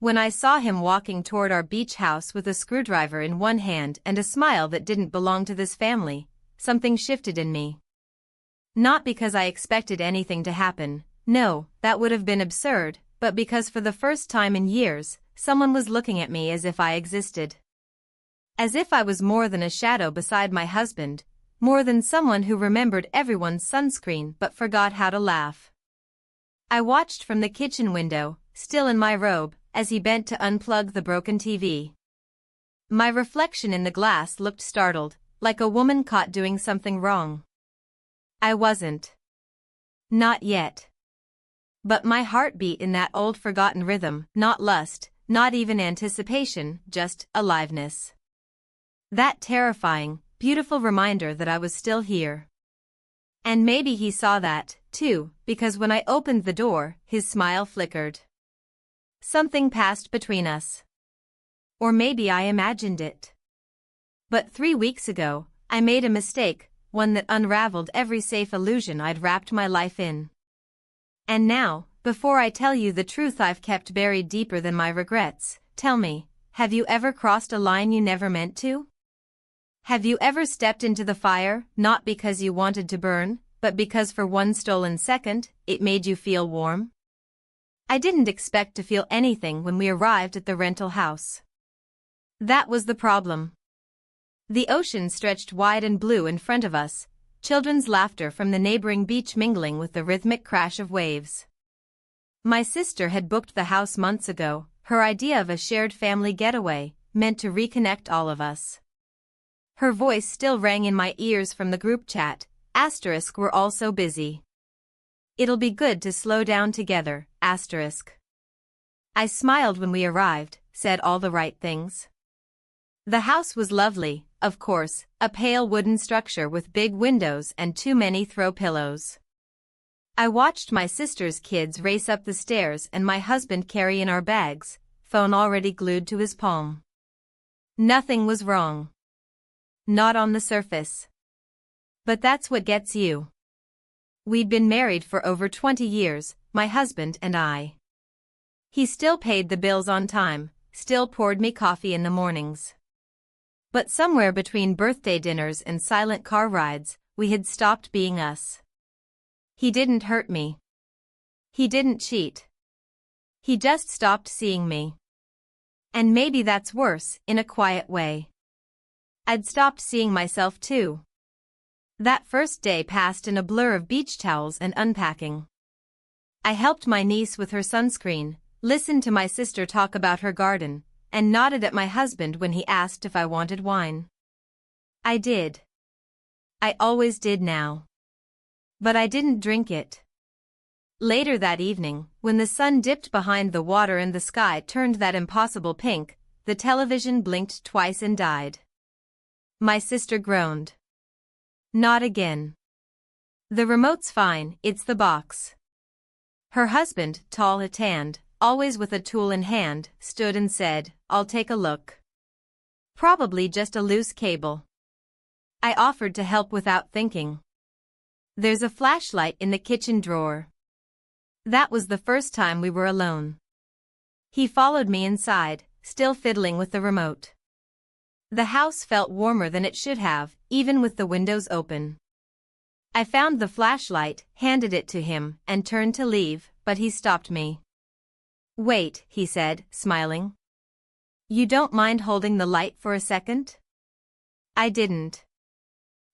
When I saw him walking toward our beach house with a screwdriver in one hand and a smile that didn't belong to this family, something shifted in me. Not because I expected anything to happen, no, that would have been absurd, but because for the first time in years, someone was looking at me as if I existed. As if I was more than a shadow beside my husband, more than someone who remembered everyone's sunscreen but forgot how to laugh. I watched from the kitchen window, still in my robe, as he bent to unplug the broken TV. My reflection in the glass looked startled, like a woman caught doing something wrong. I wasn't. Not yet. But my heart beat in that old forgotten rhythm, not lust, not even anticipation, just aliveness. That terrifying, beautiful reminder that I was still here. And maybe he saw that, too, because when I opened the door, his smile flickered. Something passed between us. Or maybe I imagined it. But 3 weeks ago, I made a mistake, one that unraveled every safe illusion I'd wrapped my life in. And now, before I tell you the truth I've kept buried deeper than my regrets, tell me, have you ever crossed a line you never meant to? Have you ever stepped into the fire, not because you wanted to burn, but because for one stolen second, it made you feel warm? I didn't expect to feel anything when we arrived at the rental house. That was the problem. The ocean stretched wide and blue in front of us, children's laughter from the neighboring beach mingling with the rhythmic crash of waves. My sister had booked the house months ago, her idea of a shared family getaway, meant to reconnect all of us. Her voice still rang in my ears from the group chat, *, we're all so busy. It'll be good to slow down together, *. I smiled when we arrived, said all the right things. The house was lovely, of course, a pale wooden structure with big windows and too many throw pillows. I watched my sister's kids race up the stairs and my husband carry in our bags, phone already glued to his palm. Nothing was wrong. Not on the surface. But that's what gets you. We'd been married for over 20 years, my husband and I. He still paid the bills on time, still poured me coffee in the mornings. But somewhere between birthday dinners and silent car rides, we had stopped being us. He didn't hurt me. He didn't cheat. He just stopped seeing me. And maybe that's worse, in a quiet way. I'd stopped seeing myself too. That first day passed in a blur of beach towels and unpacking. I helped my niece with her sunscreen, listened to my sister talk about her garden, and nodded at my husband when he asked if I wanted wine. I did. I always did now. But I didn't drink it. Later that evening, when the sun dipped behind the water and the sky turned that impossible pink, the television blinked twice and died. My sister groaned. Not again. The remote's fine, it's the box. Her husband, tall and tanned, always with a tool in hand, stood and said, I'll take a look. Probably just a loose cable. I offered to help without thinking. There's a flashlight in the kitchen drawer. That was the first time we were alone. He followed me inside, still fiddling with the remote. The house felt warmer than it should have, even with the windows open. I found the flashlight, handed it to him, and turned to leave, but he stopped me. Wait, he said, smiling. You don't mind holding the light for a second? I didn't.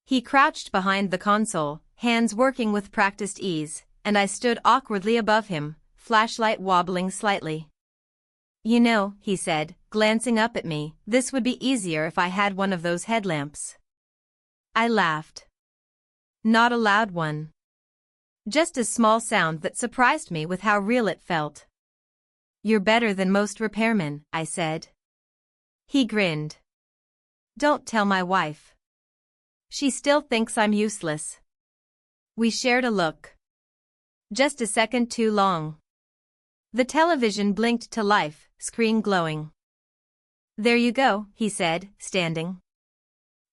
He crouched behind the console, hands working with practiced ease, and I stood awkwardly above him, flashlight wobbling slightly. You know, he said, glancing up at me, this would be easier if I had one of those headlamps. I laughed. Not a loud one. Just a small sound that surprised me with how real it felt. You're better than most repairmen, I said. He grinned. Don't tell my wife. She still thinks I'm useless. We shared a look. Just a second too long. The television blinked to life, screen glowing. There you go, he said, standing.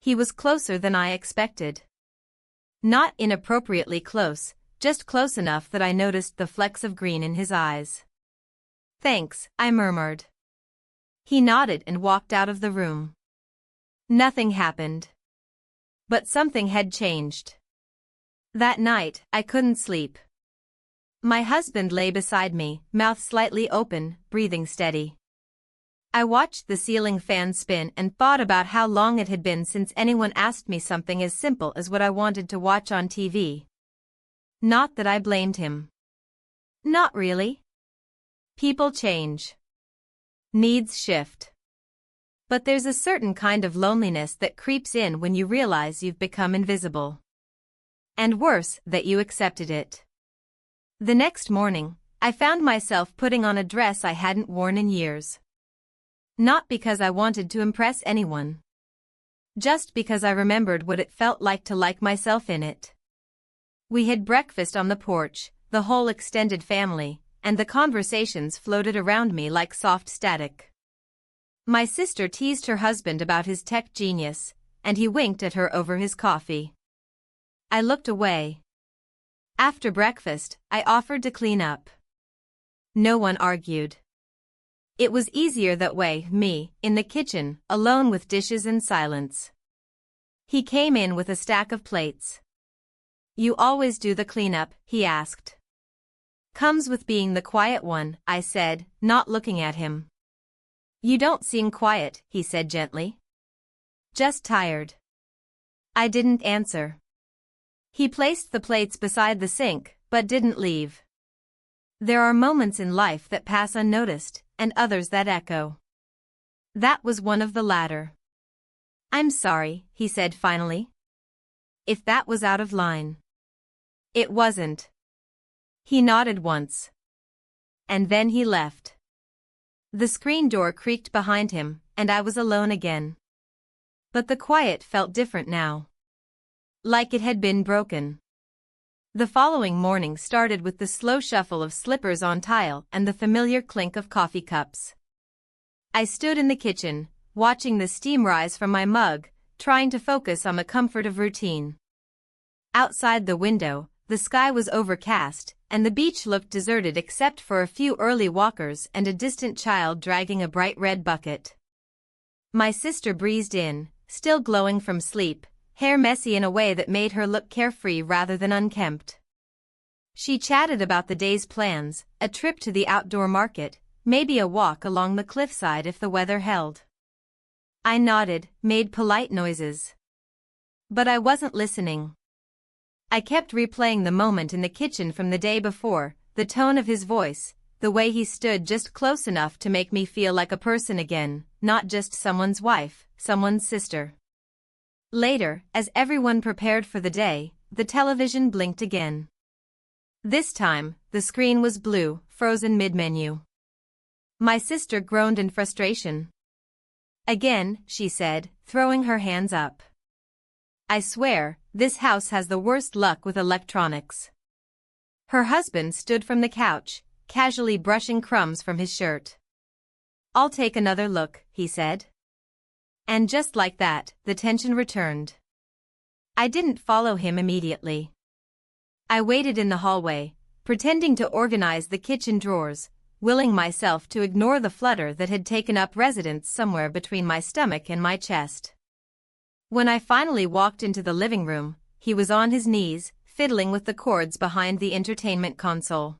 He was closer than I expected. Not inappropriately close, just close enough that I noticed the flecks of green in his eyes. Thanks, I murmured. He nodded and walked out of the room. Nothing happened. But something had changed. That night, I couldn't sleep. My husband lay beside me, mouth slightly open, breathing steady. I watched the ceiling fan spin and thought about how long it had been since anyone asked me something as simple as what I wanted to watch on TV. Not that I blamed him. Not really. People change. Needs shift. But there's a certain kind of loneliness that creeps in when you realize you've become invisible. And worse, that you accepted it. The next morning, I found myself putting on a dress I hadn't worn in years. Not because I wanted to impress anyone. Just because I remembered what it felt like to like myself in it. We had breakfast on the porch, the whole extended family, and the conversations floated around me like soft static. My sister teased her husband about his tech genius, and he winked at her over his coffee. I looked away. After breakfast, I offered to clean up. No one argued. It was easier that way, me, in the kitchen, alone with dishes and silence. He came in with a stack of plates. You always do the cleanup, he asked. Comes with being the quiet one, I said, not looking at him. You don't seem quiet, he said gently. Just tired. I didn't answer. He placed the plates beside the sink, but didn't leave. There are moments in life that pass unnoticed, and others that echo. That was one of the latter. I'm sorry, he said finally. If that was out of line. It wasn't. He nodded once. And then he left. The screen door creaked behind him, and I was alone again. But the quiet felt different now. Like it had been broken. The following morning started with the slow shuffle of slippers on tile and the familiar clink of coffee cups. I stood in the kitchen, watching the steam rise from my mug, trying to focus on the comfort of routine. Outside the window, the sky was overcast, and the beach looked deserted except for a few early walkers and a distant child dragging a bright red bucket. My sister breezed in, still glowing from sleep, hair messy in a way that made her look carefree rather than unkempt. She chatted about the day's plans, a trip to the outdoor market, maybe a walk along the cliffside if the weather held. I nodded, made polite noises. But I wasn't listening. I kept replaying the moment in the kitchen from the day before, the tone of his voice, the way he stood just close enough to make me feel like a person again, not just someone's wife, someone's sister. Later, as everyone prepared for the day, the television blinked again. This time, the screen was blue, frozen mid-menu. My sister groaned in frustration. Again, she said, throwing her hands up. I swear, this house has the worst luck with electronics. Her husband stood from the couch, casually brushing crumbs from his shirt. I'll take another look, he said. And just like that, the tension returned. I didn't follow him immediately. I waited in the hallway, pretending to organize the kitchen drawers, willing myself to ignore the flutter that had taken up residence somewhere between my stomach and my chest. When I finally walked into the living room, he was on his knees, fiddling with the cords behind the entertainment console.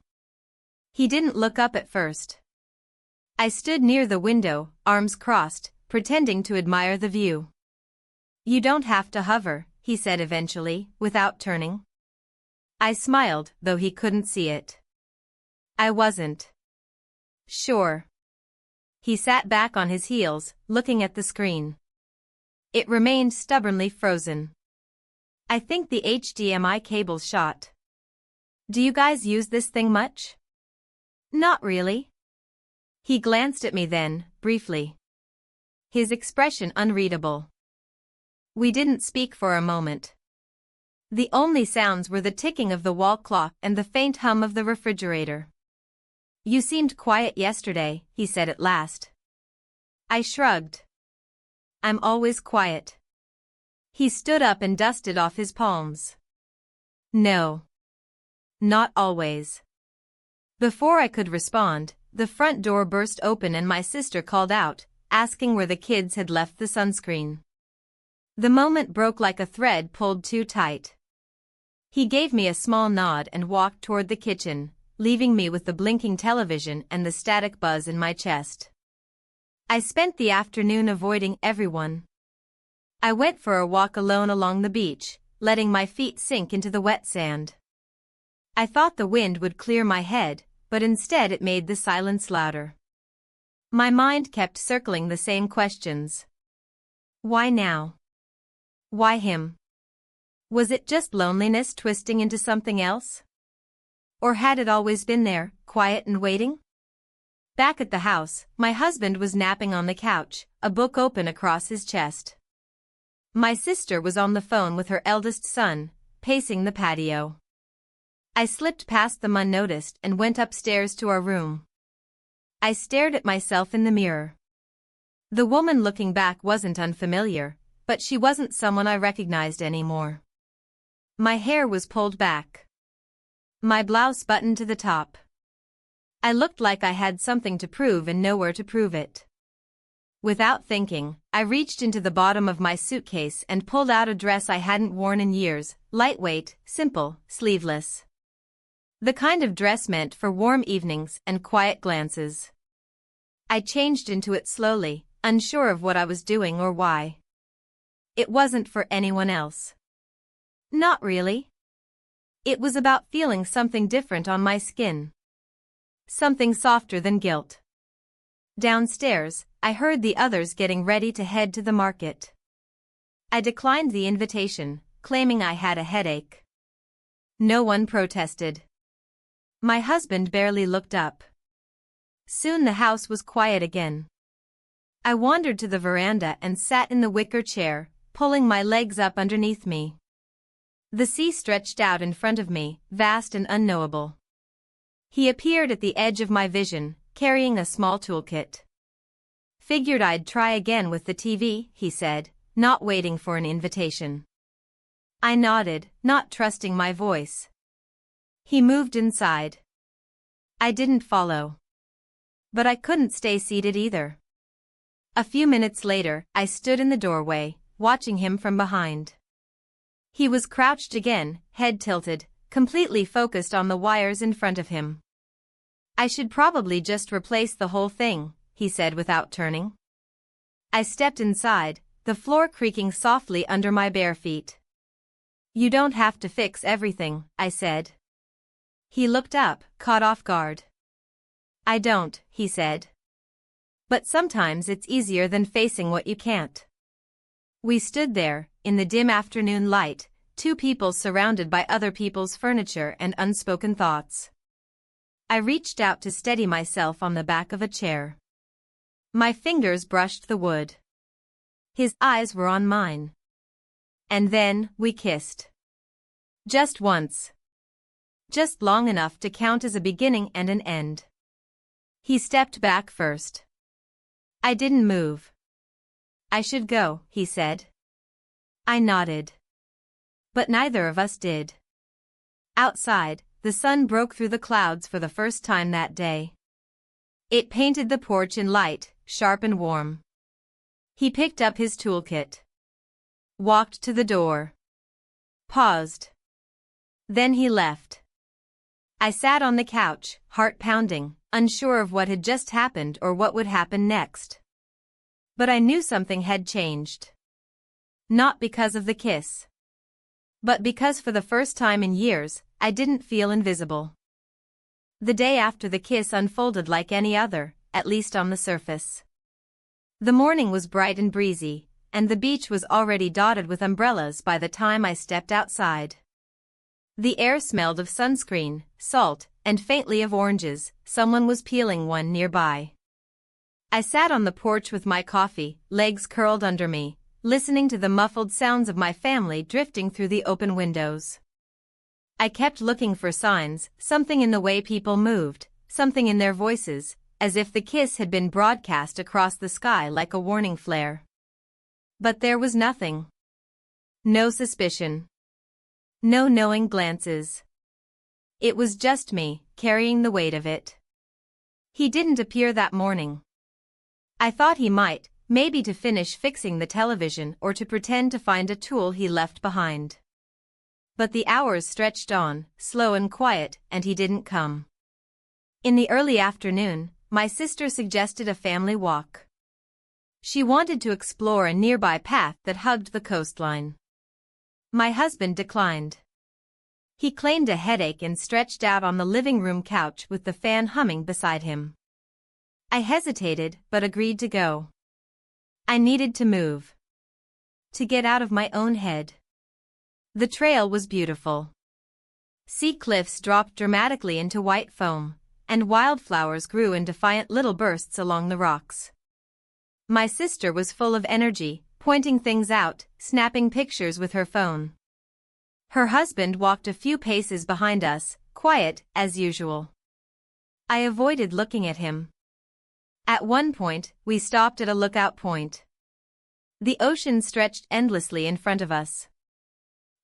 He didn't look up at first. I stood near the window, arms crossed, pretending to admire the view. You don't have to hover, he said eventually, without turning. I smiled, though he couldn't see it. I wasn't. Sure. He sat back on his heels, looking at the screen. It remained stubbornly frozen. I think the HDMI cable's shot. Do you guys use this thing much? Not really. He glanced at me then, briefly. His expression unreadable. We didn't speak for a moment. The only sounds were the ticking of the wall clock and the faint hum of the refrigerator. You seemed quiet yesterday, he said at last. I shrugged. I'm always quiet. He stood up and dusted off his palms. No. Not always. Before I could respond, the front door burst open and my sister called out, asking where the kids had left the sunscreen. The moment broke like a thread pulled too tight. He gave me a small nod and walked toward the kitchen, leaving me with the blinking television and the static buzz in my chest. I spent the afternoon avoiding everyone. I went for a walk alone along the beach, letting my feet sink into the wet sand. I thought the wind would clear my head, but instead it made the silence louder. My mind kept circling the same questions. Why now? Why him? Was it just loneliness twisting into something else? Or had it always been there, quiet and waiting? Back at the house, my husband was napping on the couch, a book open across his chest. My sister was on the phone with her eldest son, pacing the patio. I slipped past them unnoticed and went upstairs to our room. I stared at myself in the mirror. The woman looking back wasn't unfamiliar, but she wasn't someone I recognized anymore. My hair was pulled back. My blouse buttoned to the top. I looked like I had something to prove and nowhere to prove it. Without thinking, I reached into the bottom of my suitcase and pulled out a dress I hadn't worn in years, lightweight, simple, sleeveless. The kind of dress meant for warm evenings and quiet glances. I changed into it slowly, unsure of what I was doing or why. It wasn't for anyone else. Not really. It was about feeling something different on my skin. Something softer than guilt. Downstairs, I heard the others getting ready to head to the market. I declined the invitation, claiming I had a headache. No one protested. My husband barely looked up. Soon the house was quiet again. I wandered to the veranda and sat in the wicker chair, pulling my legs up underneath me. The sea stretched out in front of me, vast and unknowable. He appeared at the edge of my vision, carrying a small toolkit. Figured I'd try again with the TV, he said, not waiting for an invitation. I nodded, not trusting my voice. He moved inside. I didn't follow. But I couldn't stay seated either. A few minutes later, I stood in the doorway, watching him from behind. He was crouched again, head tilted, completely focused on the wires in front of him. I should probably just replace the whole thing, he said without turning. I stepped inside, the floor creaking softly under my bare feet. You don't have to fix everything, I said. He looked up, caught off guard. I don't, he said. But sometimes it's easier than facing what you can't. We stood there, in the dim afternoon light, two people surrounded by other people's furniture and unspoken thoughts. I reached out to steady myself on the back of a chair. My fingers brushed the wood. His eyes were on mine. And then, we kissed. Just once. Just long enough to count as a beginning and an end. He stepped back first. I didn't move. I should go, he said. I nodded. But neither of us did. Outside, the sun broke through the clouds for the first time that day. It painted the porch in light, sharp and warm. He picked up his toolkit. Walked to the door. Paused. Then he left. I sat on the couch, heart pounding, unsure of what had just happened or what would happen next. But I knew something had changed. Not because of the kiss. But because for the first time in years, I didn't feel invisible. The day after the kiss unfolded like any other, at least on the surface. The morning was bright and breezy, and the beach was already dotted with umbrellas by the time I stepped outside. The air smelled of sunscreen, salt, and faintly of oranges. Someone was peeling one nearby. I sat on the porch with my coffee, legs curled under me, listening to the muffled sounds of my family drifting through the open windows. I kept looking for signs, something in the way people moved, something in their voices, as if the kiss had been broadcast across the sky like a warning flare. But there was nothing. No suspicion. No knowing glances. It was just me, carrying the weight of it. He didn't appear that morning. I thought he might, maybe to finish fixing the television or to pretend to find a tool he left behind. But the hours stretched on, slow and quiet, and he didn't come. In the early afternoon, my sister suggested a family walk. She wanted to explore a nearby path that hugged the coastline. My husband declined. He claimed a headache and stretched out on the living room couch with the fan humming beside him. I hesitated but agreed to go. I needed to move. To get out of my own head. The trail was beautiful. Sea cliffs dropped dramatically into white foam, and wildflowers grew in defiant little bursts along the rocks. My sister was full of energy, pointing things out, snapping pictures with her phone. Her husband walked a few paces behind us, quiet as usual. I avoided looking at him. At one point, we stopped at a lookout point. The ocean stretched endlessly in front of us.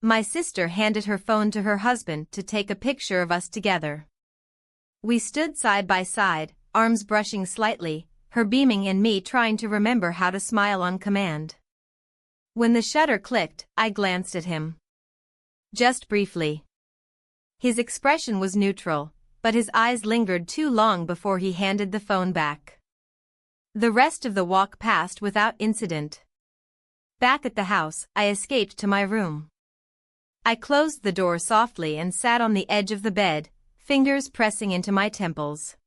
My sister handed her phone to her husband to take a picture of us together. We stood side by side, arms brushing slightly, her beaming and me trying to remember how to smile on command. When the shutter clicked, I glanced at him. Just briefly. His expression was neutral, but his eyes lingered too long before he handed the phone back. The rest of the walk passed without incident. Back at the house, I escaped to my room. I closed the door softly and sat on the edge of the bed, fingers pressing into my temples.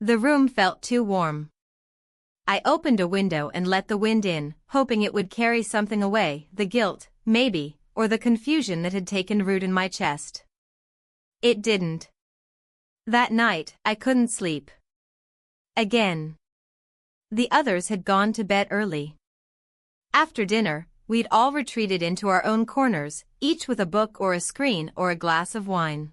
The room felt too warm. I opened a window and let the wind in, hoping it would carry something away, the guilt, maybe, or the confusion that had taken root in my chest. It didn't. That night, I couldn't sleep. Again. The others had gone to bed early. After dinner, we'd all retreated into our own corners, each with a book or a screen or a glass of wine.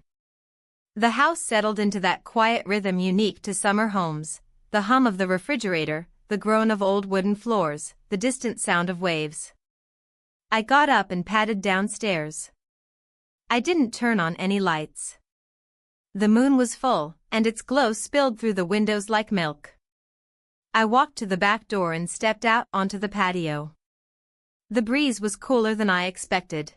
The house settled into that quiet rhythm unique to summer homes, the hum of the refrigerator, the groan of old wooden floors, the distant sound of waves. I got up and padded downstairs. I didn't turn on any lights. The moon was full, and its glow spilled through the windows like milk. I walked to the back door and stepped out onto the patio. The breeze was cooler than I expected.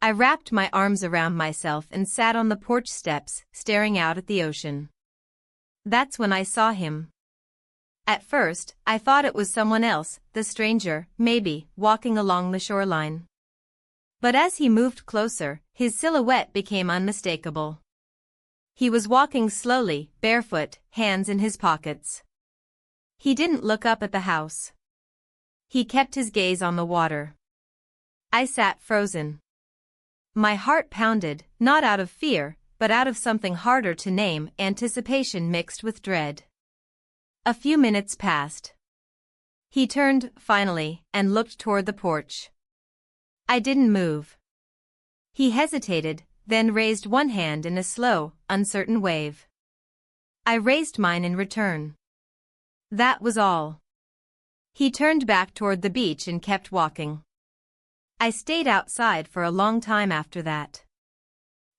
I wrapped my arms around myself and sat on the porch steps, staring out at the ocean. That's when I saw him. At first, I thought it was someone else, the stranger, maybe, walking along the shoreline. But as he moved closer, his silhouette became unmistakable. He was walking slowly, barefoot, hands in his pockets. He didn't look up at the house. He kept his gaze on the water. I sat frozen. My heart pounded, not out of fear, but out of something harder to name, anticipation mixed with dread. A few minutes passed. He turned, finally, and looked toward the porch. I didn't move. He hesitated, then raised one hand in a slow, uncertain wave. I raised mine in return. That was all. He turned back toward the beach and kept walking. I stayed outside for a long time after that.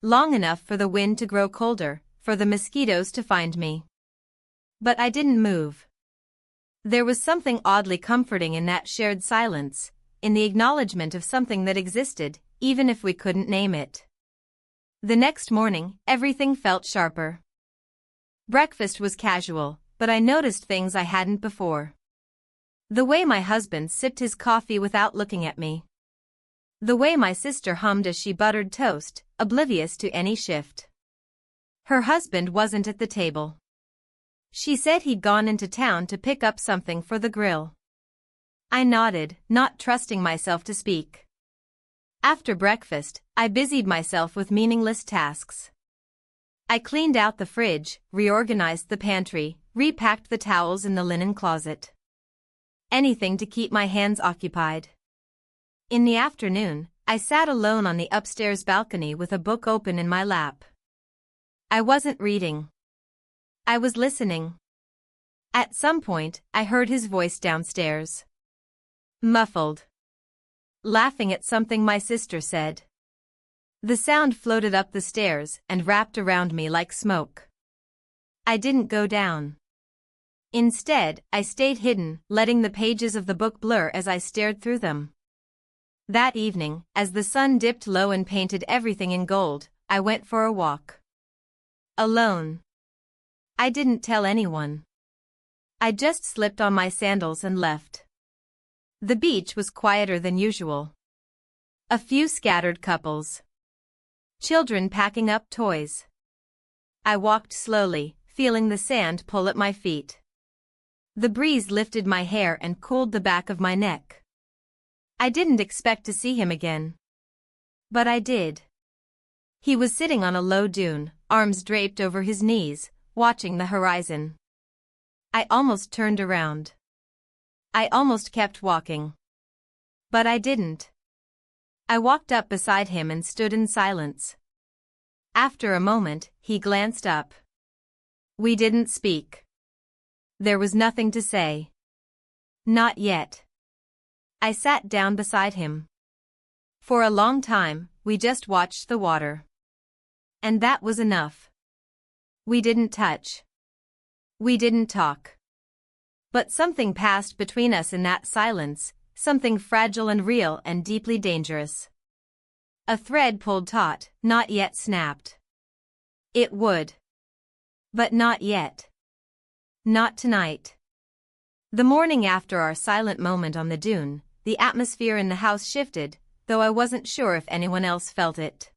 Long enough for the wind to grow colder, for the mosquitoes to find me. But I didn't move. There was something oddly comforting in that shared silence, in the acknowledgement of something that existed, even if we couldn't name it. The next morning, everything felt sharper. Breakfast was casual, but I noticed things I hadn't before. The way my husband sipped his coffee without looking at me. The way my sister hummed as she buttered toast, oblivious to any shift. Her husband wasn't at the table. She said he'd gone into town to pick up something for the grill. I nodded, not trusting myself to speak. After breakfast, I busied myself with meaningless tasks. I cleaned out the fridge, reorganized the pantry, repacked the towels in the linen closet. Anything to keep my hands occupied. In the afternoon, I sat alone on the upstairs balcony with a book open in my lap. I wasn't reading. I was listening. At some point, I heard his voice downstairs. Muffled. Laughing at something my sister said. The sound floated up the stairs and wrapped around me like smoke. I didn't go down. Instead, I stayed hidden, letting the pages of the book blur as I stared through them. That evening, as the sun dipped low and painted everything in gold, I went for a walk. Alone. I didn't tell anyone. I just slipped on my sandals and left. The beach was quieter than usual. A few scattered couples. Children packing up toys. I walked slowly, feeling the sand pull at my feet. The breeze lifted my hair and cooled the back of my neck. I didn't expect to see him again. But I did. He was sitting on a low dune, arms draped over his knees, watching the horizon. I almost turned around. I almost kept walking. But I didn't. I walked up beside him and stood in silence. After a moment, he glanced up. We didn't speak. There was nothing to say. Not yet. I sat down beside him. For a long time, we just watched the water. And that was enough. We didn't touch. We didn't talk. But something passed between us in that silence, something fragile and real and deeply dangerous. A thread pulled taut, not yet snapped. It would. But not yet. Not tonight. The morning after our silent moment on the dune, the atmosphere in the house shifted, though I wasn't sure if anyone else felt it.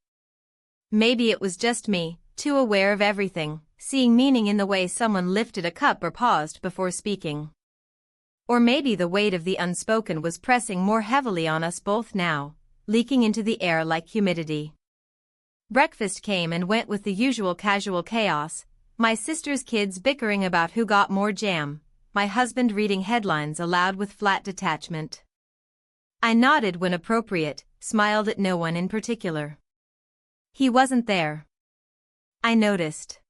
Maybe it was just me, too aware of everything, seeing meaning in the way someone lifted a cup or paused before speaking. Or maybe the weight of the unspoken was pressing more heavily on us both now, leaking into the air like humidity. Breakfast came and went with the usual casual chaos, my sister's kids bickering about who got more jam, my husband reading headlines aloud with flat detachment. I nodded when appropriate, smiled at no one in particular. He wasn't there. I noticed.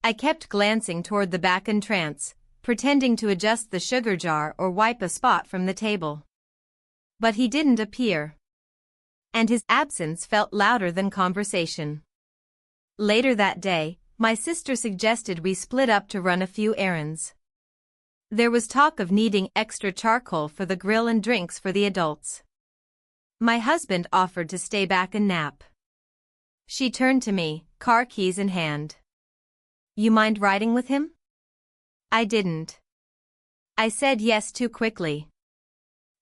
I kept glancing toward the back entrance, pretending to adjust the sugar jar or wipe a spot from the table. But he didn't appear. And his absence felt louder than conversation. Later that day, my sister suggested we split up to run a few errands. There was talk of needing extra charcoal for the grill and drinks for the adults. My husband offered to stay back and nap. She turned to me, car keys in hand. You mind riding with him? I didn't. I said yes too quickly.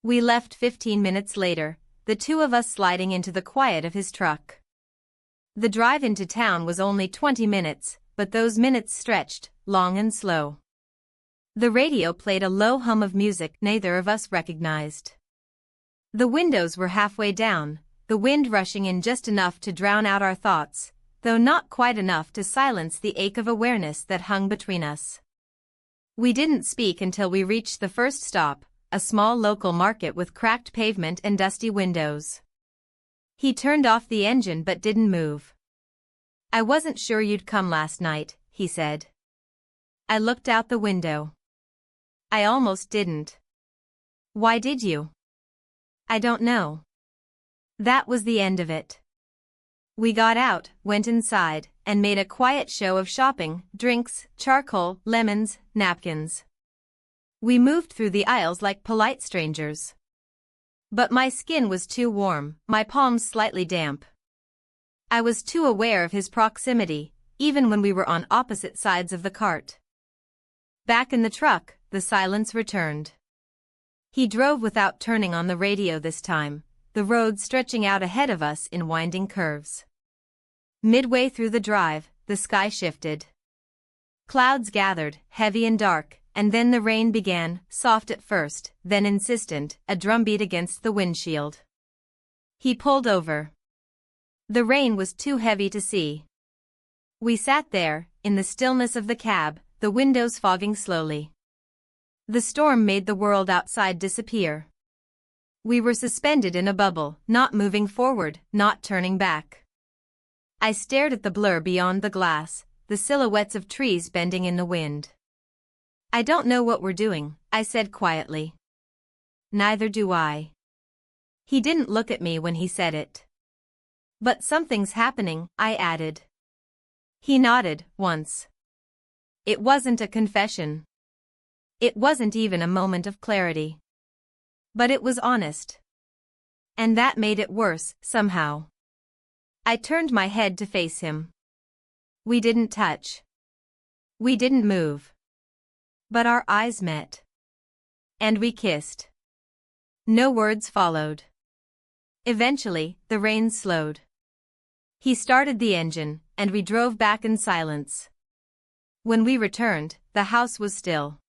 We left 15 minutes later, the two of us sliding into the quiet of his truck. The drive into town was only 20 minutes, but those minutes stretched, long and slow. The radio played a low hum of music neither of us recognized. The windows were halfway down, the wind rushing in just enough to drown out our thoughts, though not quite enough to silence the ache of awareness that hung between us. We didn't speak until we reached the first stop, a small local market with cracked pavement and dusty windows. He turned off the engine but didn't move. I wasn't sure you'd come last night, he said. I looked out the window. I almost didn't. Why did you? I don't know. That was the end of it. We got out, went inside, and made a quiet show of shopping, drinks, charcoal, lemons, napkins. We moved through the aisles like polite strangers. But my skin was too warm, my palms slightly damp. I was too aware of his proximity, even when we were on opposite sides of the cart. Back in the truck, the silence returned. He drove without turning on the radio this time, the road stretching out ahead of us in winding curves. Midway through the drive, the sky shifted. Clouds gathered, heavy and dark, and then the rain began, soft at first, then insistent, a drumbeat against the windshield. He pulled over. The rain was too heavy to see. We sat there, in the stillness of the cab, the windows fogging slowly. The storm made the world outside disappear. We were suspended in a bubble, not moving forward, not turning back. I stared at the blur beyond the glass, the silhouettes of trees bending in the wind. I don't know what we're doing, I said quietly. Neither do I. He didn't look at me when he said it. But something's happening, I added. He nodded, once. It wasn't a confession. It wasn't even a moment of clarity. But it was honest. And that made it worse, somehow. I turned my head to face him. We didn't touch. We didn't move. But our eyes met. And we kissed. No words followed. Eventually, the rain slowed. He started the engine, and we drove back in silence. When we returned, the house was still.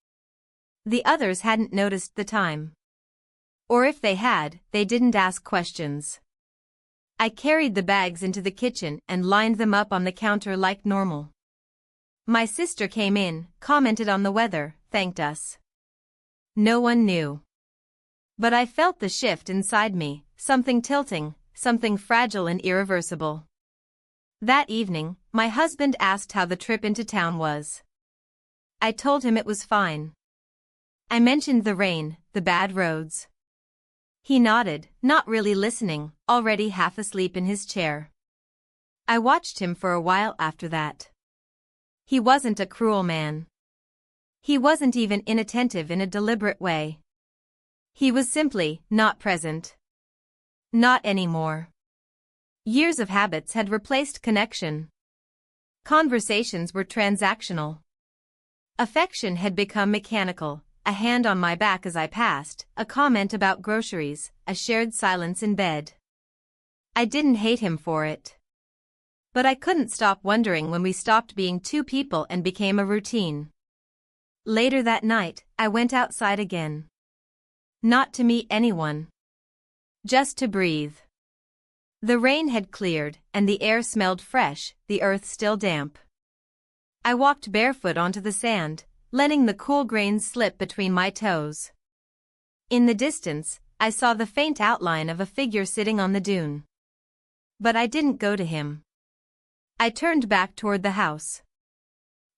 The others hadn't noticed the time. Or if they had, they didn't ask questions. I carried the bags into the kitchen and lined them up on the counter like normal. My sister came in, commented on the weather, thanked us. No one knew. But I felt the shift inside me, something tilting, something fragile and irreversible. That evening, my husband asked how the trip into town was. I told him it was fine. I mentioned the rain, the bad roads. He nodded, not really listening, already half asleep in his chair. I watched him for a while after that. He wasn't a cruel man. He wasn't even inattentive in a deliberate way. He was simply not present. Not anymore. Years of habits had replaced connection. Conversations were transactional. Affection had become mechanical. A hand on my back as I passed, a comment about groceries, a shared silence in bed. I didn't hate him for it. But I couldn't stop wondering when we stopped being two people and became a routine. Later that night, I went outside again. Not to meet anyone. Just to breathe. The rain had cleared, and the air smelled fresh, the earth still damp. I walked barefoot onto the sand, letting the cool grains slip between my toes. In the distance, I saw the faint outline of a figure sitting on the dune. But I didn't go to him. I turned back toward the house.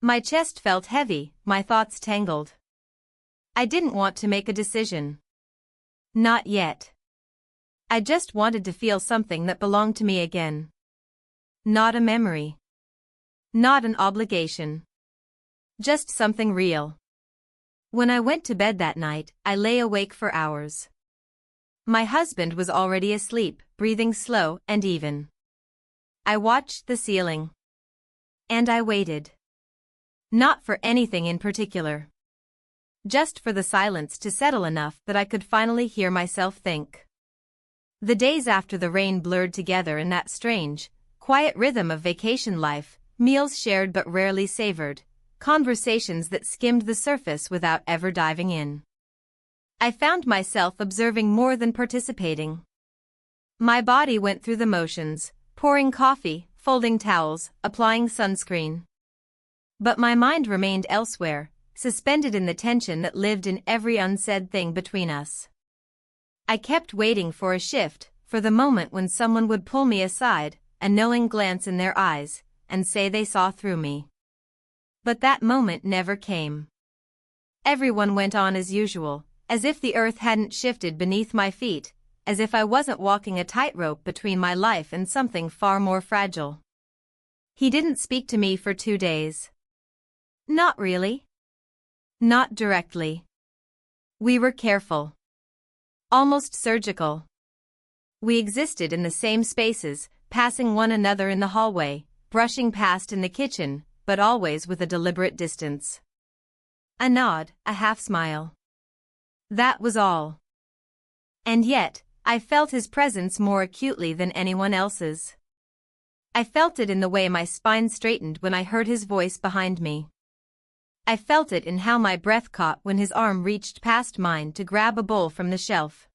My chest felt heavy, my thoughts tangled. I didn't want to make a decision. Not yet. I just wanted to feel something that belonged to me again. Not a memory. Not an obligation. Just something real. When I went to bed that night, I lay awake for hours. My husband was already asleep, breathing slow and even. I watched the ceiling. And I waited. Not for anything in particular. Just for the silence to settle enough that I could finally hear myself think. The days after the rain blurred together in that strange, quiet rhythm of vacation life, meals shared but rarely savored. Conversations that skimmed the surface without ever diving in. I found myself observing more than participating. My body went through the motions, pouring coffee, folding towels, applying sunscreen. But my mind remained elsewhere, suspended in the tension that lived in every unsaid thing between us. I kept waiting for a shift, for the moment when someone would pull me aside, a knowing glance in their eyes, and say they saw through me. But that moment never came. Everyone went on as usual, as if the earth hadn't shifted beneath my feet, as if I wasn't walking a tightrope between my life and something far more fragile. He didn't speak to me for 2 days. Not really. Not directly. We were careful. Almost surgical. We existed in the same spaces, passing one another in the hallway, brushing past in the kitchen, but always with a deliberate distance. A nod, a half-smile. That was all. And yet, I felt his presence more acutely than anyone else's. I felt it in the way my spine straightened when I heard his voice behind me. I felt it in how my breath caught when his arm reached past mine to grab a bowl from the shelf.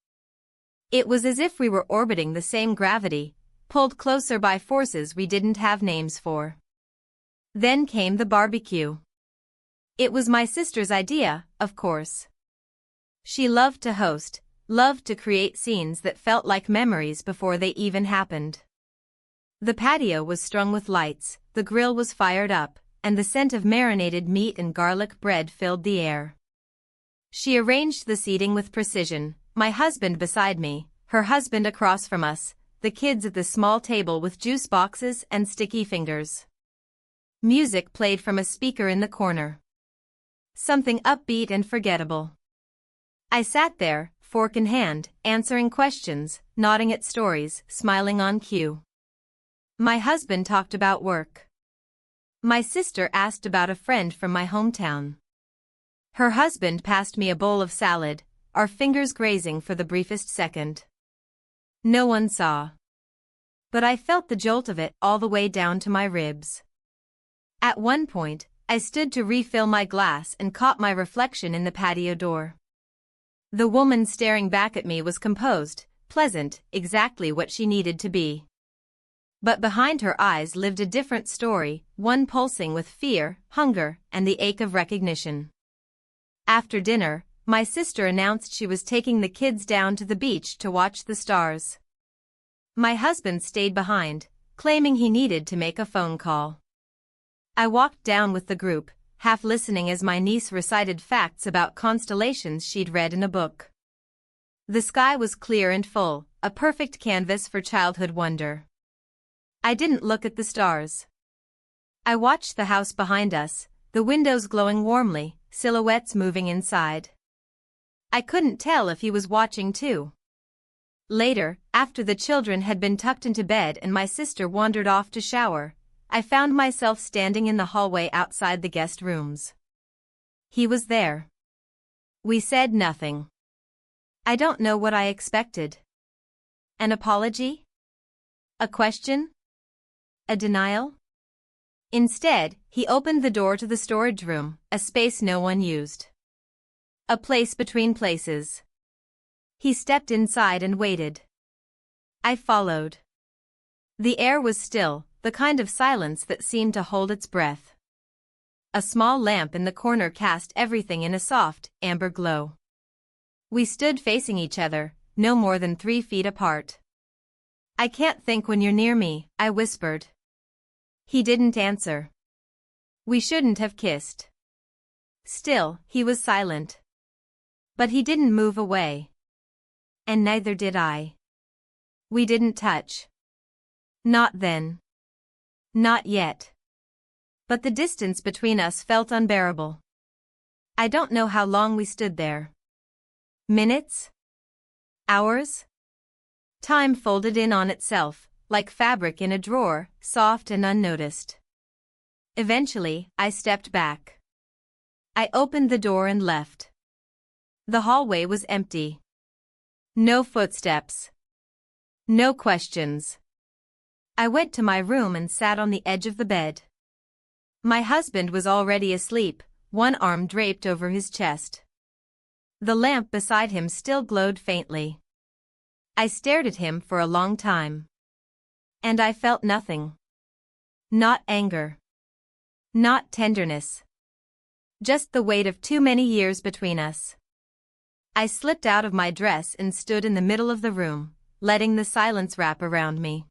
It was as if we were orbiting the same gravity, pulled closer by forces we didn't have names for. Then came the barbecue. It was my sister's idea, of course. She loved to host, loved to create scenes that felt like memories before they even happened. The patio was strung with lights, the grill was fired up, and the scent of marinated meat and garlic bread filled the air. She arranged the seating with precision, my husband beside me, her husband across from us, the kids at the small table with juice boxes and sticky fingers. Music played from a speaker in the corner. Something upbeat and forgettable. I sat there, fork in hand, answering questions, nodding at stories, smiling on cue. My husband talked about work. My sister asked about a friend from my hometown. Her husband passed me a bowl of salad, our fingers grazing for the briefest second. No one saw. But I felt the jolt of it all the way down to my ribs. At one point, I stood to refill my glass and caught my reflection in the patio door. The woman staring back at me was composed, pleasant, exactly what she needed to be. But behind her eyes lived a different story, one pulsing with fear, hunger, and the ache of recognition. After dinner, my sister announced she was taking the kids down to the beach to watch the stars. My husband stayed behind, claiming he needed to make a phone call. I walked down with the group, half listening as my niece recited facts about constellations she'd read in a book. The sky was clear and full, a perfect canvas for childhood wonder. I didn't look at the stars. I watched the house behind us, the windows glowing warmly, silhouettes moving inside. I couldn't tell if he was watching too. Later, after the children had been tucked into bed and my sister wandered off to shower, I found myself standing in the hallway outside the guest rooms. He was there. We said nothing. I don't know what I expected. An apology? A question? A denial? Instead, he opened the door to the storage room, a space no one used. A place between places. He stepped inside and waited. I followed. The air was still, the kind of silence that seemed to hold its breath. A small lamp in the corner cast everything in a soft, amber glow. We stood facing each other, no more than 3 feet apart. "I can't think when you're near me," I whispered. He didn't answer. We shouldn't have kissed. Still, he was silent. But he didn't move away. And neither did I. We didn't touch. Not then. Not yet. But the distance between us felt unbearable. I don't know how long we stood there. Minutes? Hours? Time folded in on itself, like fabric in a drawer, soft and unnoticed. Eventually, I stepped back. I opened the door and left. The hallway was empty. No footsteps. No questions. I went to my room and sat on the edge of the bed. My husband was already asleep, one arm draped over his chest. The lamp beside him still glowed faintly. I stared at him for a long time. And I felt nothing. Not anger. Not tenderness. Just the weight of too many years between us. I slipped out of my dress and stood in the middle of the room, letting the silence wrap around me.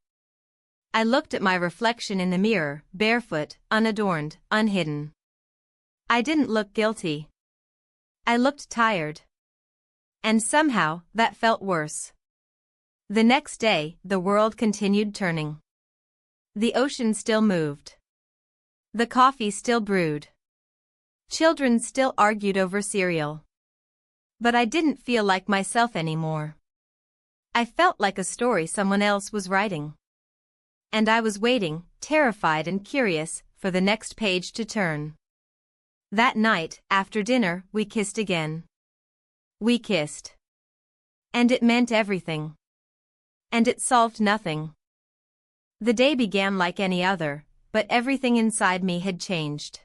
I looked at my reflection in the mirror, barefoot, unadorned, unhidden. I didn't look guilty. I looked tired. And somehow, that felt worse. The next day, the world continued turning. The ocean still moved. The coffee still brewed. Children still argued over cereal. But I didn't feel like myself anymore. I felt like a story someone else was writing. And I was waiting, terrified and curious, for the next page to turn. That night, after dinner, we kissed again. We kissed. And it meant everything. And it solved nothing. The day began like any other, but everything inside me had changed.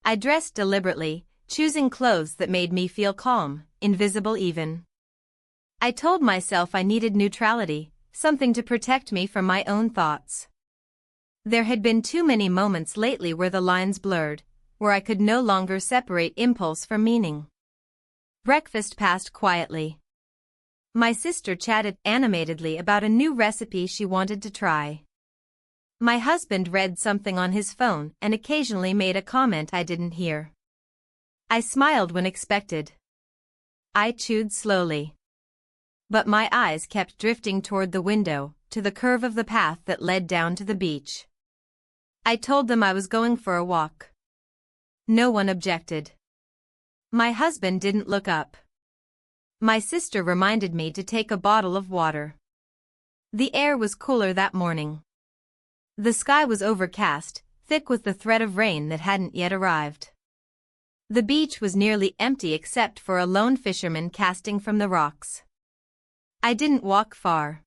I dressed deliberately, choosing clothes that made me feel calm, invisible even. I told myself I needed neutrality, something to protect me from my own thoughts. There had been too many moments lately where the lines blurred, where I could no longer separate impulse from meaning. Breakfast passed quietly. My sister chatted animatedly about a new recipe she wanted to try. My husband read something on his phone and occasionally made a comment I didn't hear. I smiled when expected. I chewed slowly. But my eyes kept drifting toward the window, to the curve of the path that led down to the beach. I told them I was going for a walk. No one objected. My husband didn't look up. My sister reminded me to take a bottle of water. The air was cooler that morning. The sky was overcast, thick with the threat of rain that hadn't yet arrived. The beach was nearly empty except for a lone fisherman casting from the rocks. I didn't walk far.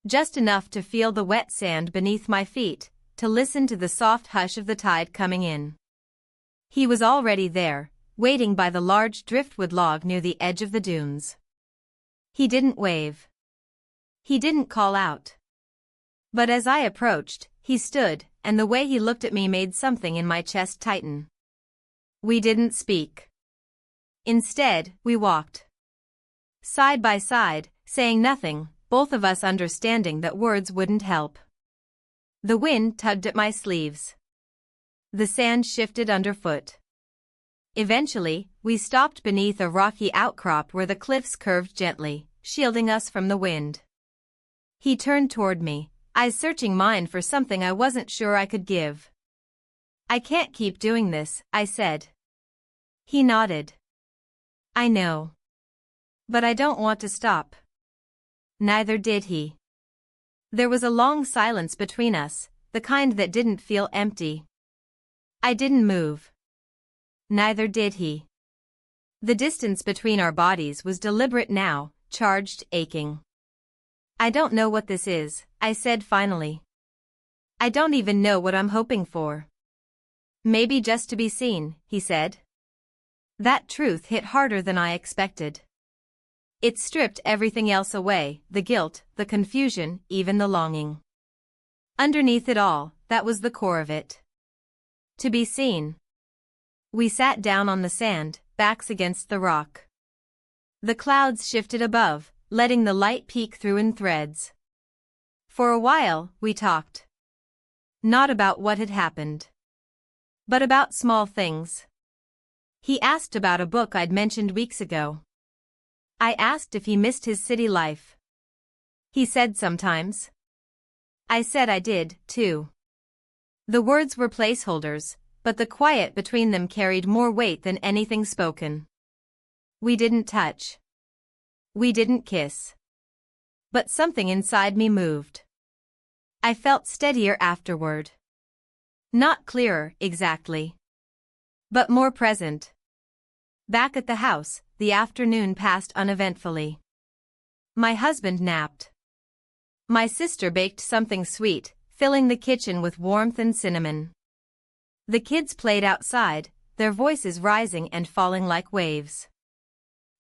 Just enough to feel the wet sand beneath my feet, to listen to the soft hush of the tide coming in. He was already there, waiting by the large driftwood log near the edge of the dunes. He didn't wave. He didn't call out. But as I approached, he stood, and the way he looked at me made something in my chest tighten. We didn't speak. Instead, we walked. Side by side, saying nothing, both of us understanding that words wouldn't help. The wind tugged at my sleeves. The sand shifted underfoot. Eventually, we stopped beneath a rocky outcrop where the cliffs curved gently, shielding us from the wind. He turned toward me, eyes searching mine for something I wasn't sure I could give. I can't keep doing this, I said. He nodded. I know. But I don't want to stop. Neither did he. There was a long silence between us, the kind that didn't feel empty. I didn't move. Neither did he. The distance between our bodies was deliberate now, charged, aching. I don't know what this is, I said finally. I don't even know what I'm hoping for. Maybe just to be seen, he said. That truth hit harder than I expected. It stripped everything else away, the guilt, the confusion, even the longing. Underneath it all, that was the core of it. To be seen. We sat down on the sand, backs against the rock. The clouds shifted above, letting the light peek through in threads. For a while, we talked. Not about what had happened, but about small things. He asked about a book I'd mentioned weeks ago. I asked if he missed his city life. He said sometimes. I said I did, too. The words were placeholders, but the quiet between them carried more weight than anything spoken. We didn't touch. We didn't kiss. But something inside me moved. I felt steadier afterward. Not clearer, exactly. But more present. Back at the house, the afternoon passed uneventfully. My husband napped. My sister baked something sweet, filling the kitchen with warmth and cinnamon. The kids played outside, their voices rising and falling like waves.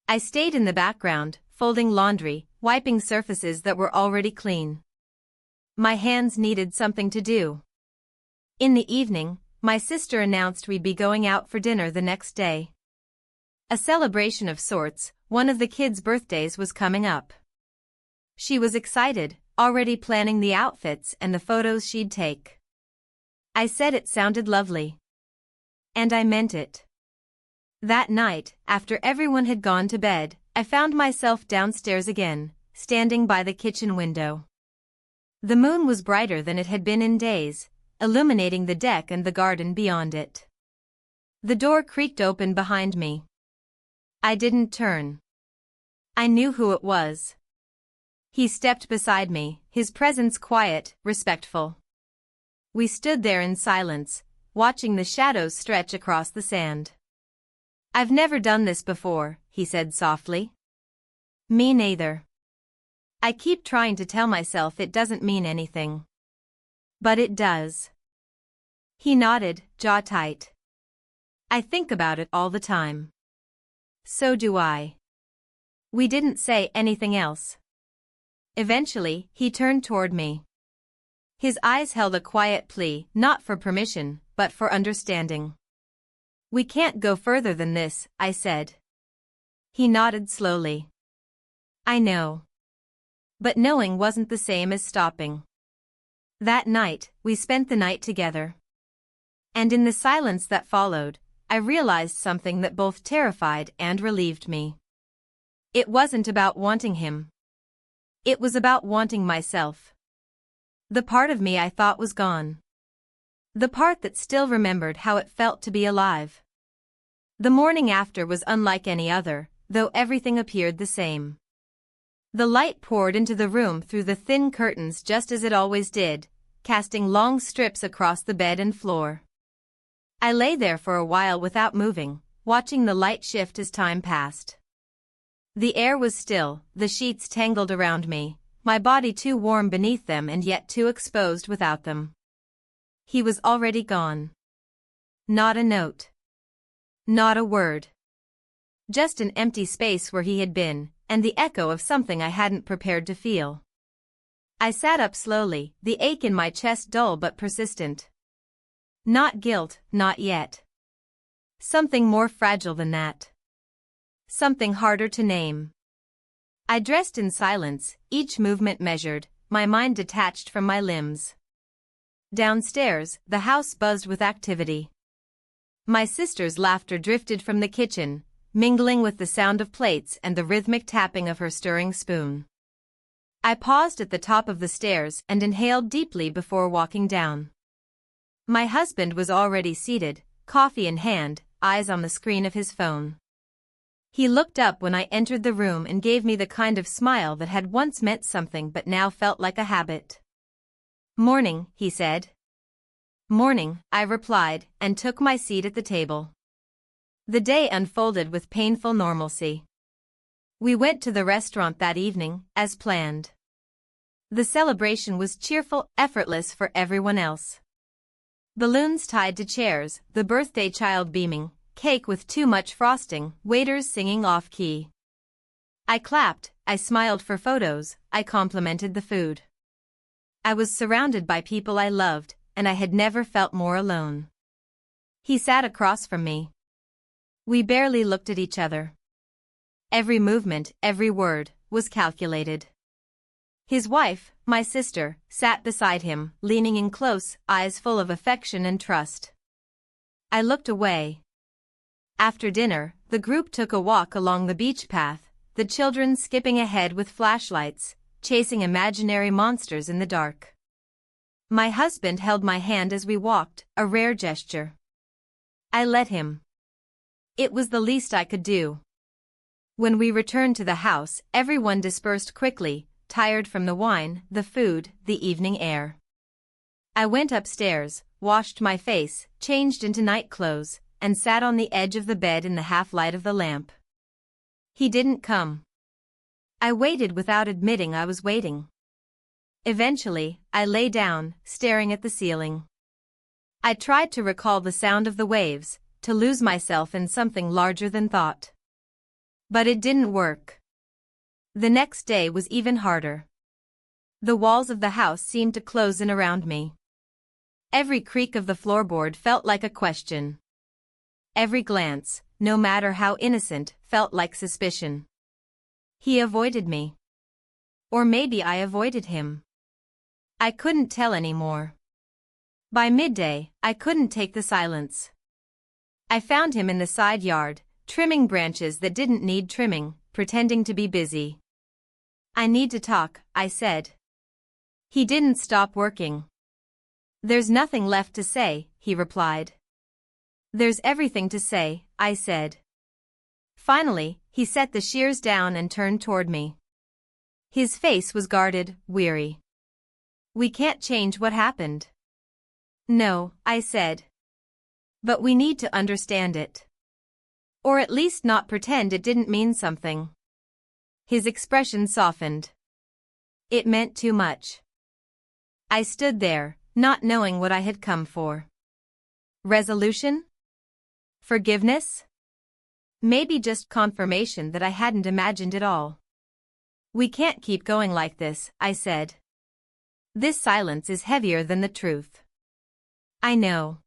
I stayed in the background, folding laundry, wiping surfaces that were already clean. My hands needed something to do. In the evening, my sister announced we'd be going out for dinner the next day. A celebration of sorts, one of the kids' birthdays was coming up. She was excited, already planning the outfits and the photos she'd take. I said it sounded lovely. And I meant it. That night, after everyone had gone to bed, I found myself downstairs again, standing by the kitchen window. The moon was brighter than it had been in days, illuminating the deck and the garden beyond it. The door creaked open behind me. I didn't turn. I knew who it was. He stepped beside me, his presence quiet, respectful. We stood there in silence, watching the shadows stretch across the sand. I've never done this before, he said softly. Me neither. I keep trying to tell myself it doesn't mean anything. But it does. He nodded, jaw tight. I think about it all the time. So do I. We didn't say anything else. Eventually, he turned toward me. His eyes held a quiet plea, not for permission, but for understanding. We can't go further than this, I said. He nodded slowly. I know. But knowing wasn't the same as stopping. That night, we spent the night together. And in the silence that followed, I realized something that both terrified and relieved me. It wasn't about wanting him. It was about wanting myself. The part of me I thought was gone. The part that still remembered how it felt to be alive. The morning after was unlike any other, though everything appeared the same. The light poured into the room through the thin curtains just as it always did, casting long strips across the bed and floor. I lay there for a while without moving, watching the light shift as time passed. The air was still, the sheets tangled around me, my body too warm beneath them and yet too exposed without them. He was already gone. Not a note. Not a word. Just an empty space where he had been, and the echo of something I hadn't prepared to feel. I sat up slowly, the ache in my chest dull but persistent. Not guilt, not yet. Something more fragile than that. Something harder to name. I dressed in silence, each movement measured, my mind detached from my limbs. Downstairs, the house buzzed with activity. My sister's laughter drifted from the kitchen, mingling with the sound of plates and the rhythmic tapping of her stirring spoon. I paused at the top of the stairs and inhaled deeply before walking down. My husband was already seated, coffee in hand, eyes on the screen of his phone. He looked up when I entered the room and gave me the kind of smile that had once meant something but now felt like a habit. "Morning," he said. "Morning," I replied, and took my seat at the table. The day unfolded with painful normalcy. We went to the restaurant that evening, as planned. The celebration was cheerful, effortless for everyone else. Balloons tied to chairs, the birthday child beaming, cake with too much frosting, waiters singing off-key. I clapped, I smiled for photos, I complimented the food. I was surrounded by people I loved, and I had never felt more alone. He sat across from me. We barely looked at each other. Every movement, every word, was calculated. His wife, my sister, sat beside him, leaning in close, eyes full of affection and trust. I looked away. After dinner, the group took a walk along the beach path, the children skipping ahead with flashlights, chasing imaginary monsters in the dark. My husband held my hand as we walked, a rare gesture. I let him. It was the least I could do. When we returned to the house, everyone dispersed quickly, tired from the wine, the food, the evening air. I went upstairs, washed my face, changed into night clothes, and sat on the edge of the bed in the half-light of the lamp. He didn't come. I waited without admitting I was waiting. Eventually, I lay down, staring at the ceiling. I tried to recall the sound of the waves, to lose myself in something larger than thought. But it didn't work. The next day was even harder. The walls of the house seemed to close in around me. Every creak of the floorboard felt like a question. Every glance, no matter how innocent, felt like suspicion. He avoided me. Or maybe I avoided him. I couldn't tell anymore. By midday, I couldn't take the silence. I found him in the side yard, trimming branches that didn't need trimming, pretending to be busy. "I need to talk," I said. He didn't stop working. "There's nothing left to say," he replied. "There's everything to say," I said. Finally, he set the shears down and turned toward me. His face was guarded, weary. "We can't change what happened." "No," I said. "But we need to understand it. Or at least not pretend it didn't mean something." His expression softened. It meant too much. I stood there, not knowing what I had come for. Resolution? Forgiveness? Maybe just confirmation that I hadn't imagined it all. "We can't keep going like this," I said. "This silence is heavier than the truth." "I know."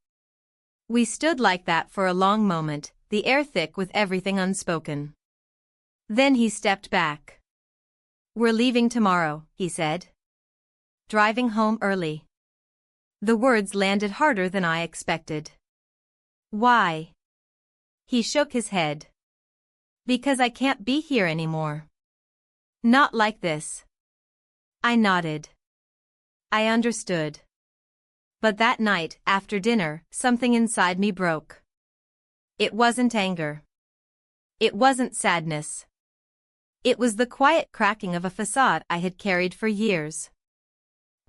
We stood like that for a long moment, the air thick with everything unspoken. Then he stepped back. "We're leaving tomorrow," he said. "Driving home early." The words landed harder than I expected. "Why?" He shook his head. "Because I can't be here anymore. Not like this." I nodded. I understood. But that night, after dinner, something inside me broke. It wasn't anger. It wasn't sadness. It was the quiet cracking of a facade I had carried for years.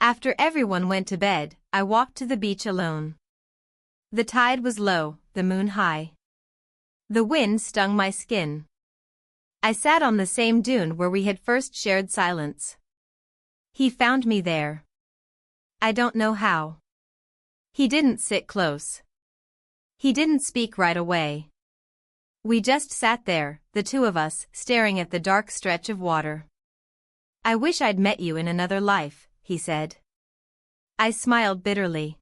After everyone went to bed, I walked to the beach alone. The tide was low, the moon high. The wind stung my skin. I sat on the same dune where we had first shared silence. He found me there. I don't know how. He didn't sit close. He didn't speak right away. We just sat there, the two of us, staring at the dark stretch of water. I wish I'd met you in another life, he said. I smiled bitterly.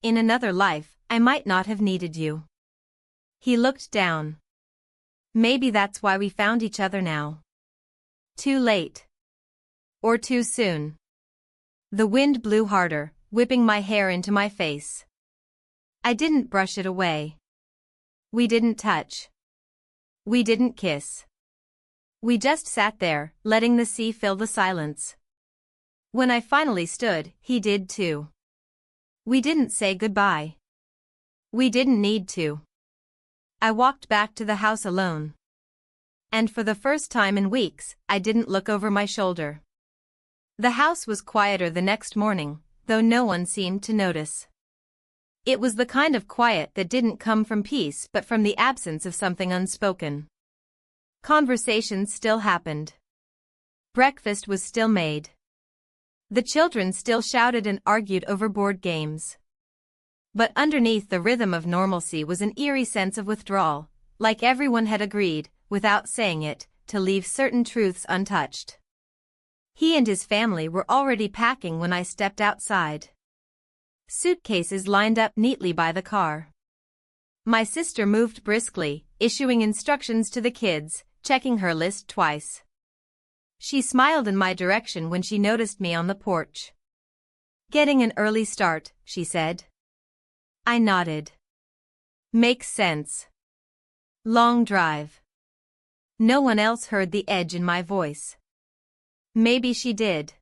In another life, I might not have needed you. He looked down. Maybe that's why we found each other now. Too late. Or too soon. The wind blew harder, whipping my hair into my face. I didn't brush it away. We didn't touch. We didn't kiss. We just sat there, letting the sea fill the silence. When I finally stood, he did too. We didn't say goodbye. We didn't need to. I walked back to the house alone. And for the first time in weeks, I didn't look over my shoulder. The house was quieter the next morning, though no one seemed to notice. It was the kind of quiet that didn't come from peace but from the absence of something unspoken. Conversations still happened. Breakfast was still made. The children still shouted and argued over board games. But underneath the rhythm of normalcy was an eerie sense of withdrawal, like everyone had agreed, without saying it, to leave certain truths untouched. He and his family were already packing when I stepped outside. Suitcases lined up neatly by the car. My sister moved briskly, issuing instructions to the kids, checking her list twice. She smiled in my direction when she noticed me on the porch. "Getting an early start," she said. I nodded. "Makes sense. Long drive." No one else heard the edge in my voice. Maybe she did.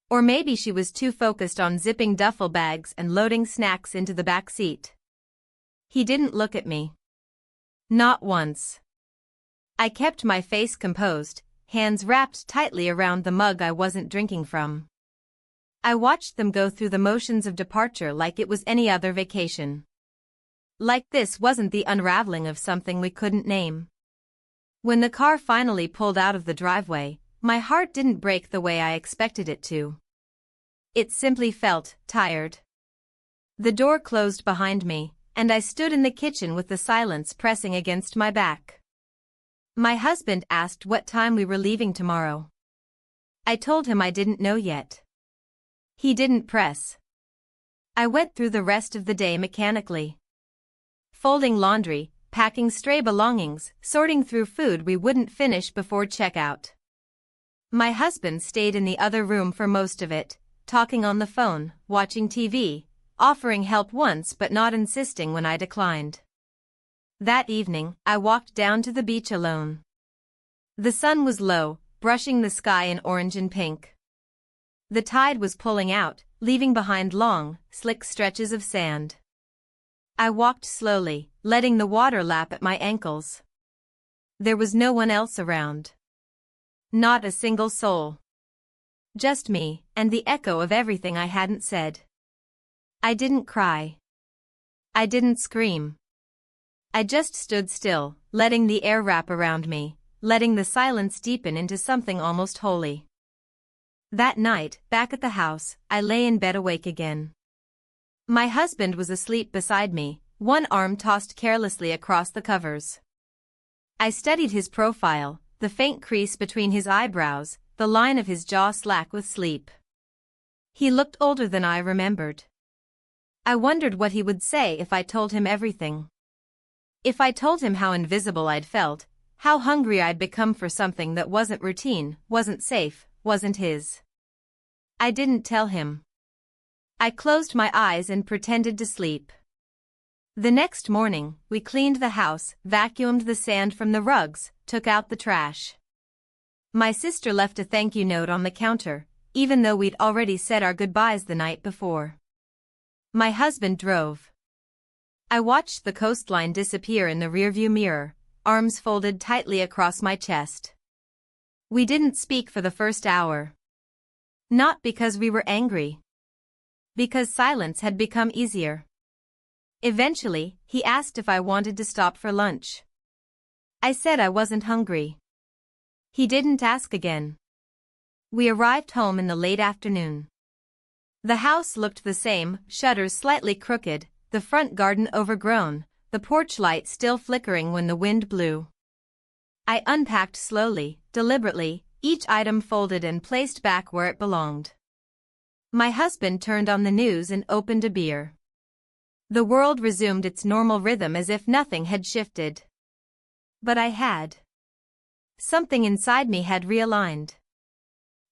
Or maybe she was too focused on zipping duffel bags and loading snacks into the back seat. He didn't look at me. Not once. I kept my face composed, hands wrapped tightly around the mug I wasn't drinking from. I watched them go through the motions of departure like it was any other vacation. Like this wasn't the unraveling of something we couldn't name. When the car finally pulled out of the driveway, my heart didn't break the way I expected it to. It simply felt tired. The door closed behind me, and I stood in the kitchen with the silence pressing against my back. My husband asked what time we were leaving tomorrow. I told him I didn't know yet. He didn't press. I went through the rest of the day mechanically. Folding laundry, packing stray belongings, sorting through food we wouldn't finish before checkout. My husband stayed in the other room for most of it, talking on the phone, watching TV, offering help once but not insisting when I declined. That evening, I walked down to the beach alone. The sun was low, brushing the sky in orange and pink. The tide was pulling out, leaving behind long, slick stretches of sand. I walked slowly, letting the water lap at my ankles. There was no one else around. Not a single soul. Just me, and the echo of everything I hadn't said. I didn't cry. I didn't scream. I just stood still, letting the air wrap around me, letting the silence deepen into something almost holy. That night, back at the house, I lay in bed awake again. My husband was asleep beside me, one arm tossed carelessly across the covers. I studied his profile, the faint crease between his eyebrows, the line of his jaw slack with sleep. He looked older than I remembered. I wondered what he would say if I told him everything. If I told him how invisible I'd felt, how hungry I'd become for something that wasn't routine, wasn't safe, wasn't his. I didn't tell him. I closed my eyes and pretended to sleep. The next morning, we cleaned the house, vacuumed the sand from the rugs, took out the trash. My sister left a thank you note on the counter, even though we'd already said our goodbyes the night before. My husband drove. I watched the coastline disappear in the rearview mirror, arms folded tightly across my chest. We didn't speak for the first hour. Not because we were angry. Because silence had become easier. Eventually, he asked if I wanted to stop for lunch. I said I wasn't hungry. He didn't ask again. We arrived home in the late afternoon. The house looked the same, shutters slightly crooked, the front garden overgrown, the porch light still flickering when the wind blew. I unpacked slowly, deliberately, each item folded and placed back where it belonged. My husband turned on the news and opened a beer. The world resumed its normal rhythm as if nothing had shifted. But I had. Something inside me had realigned.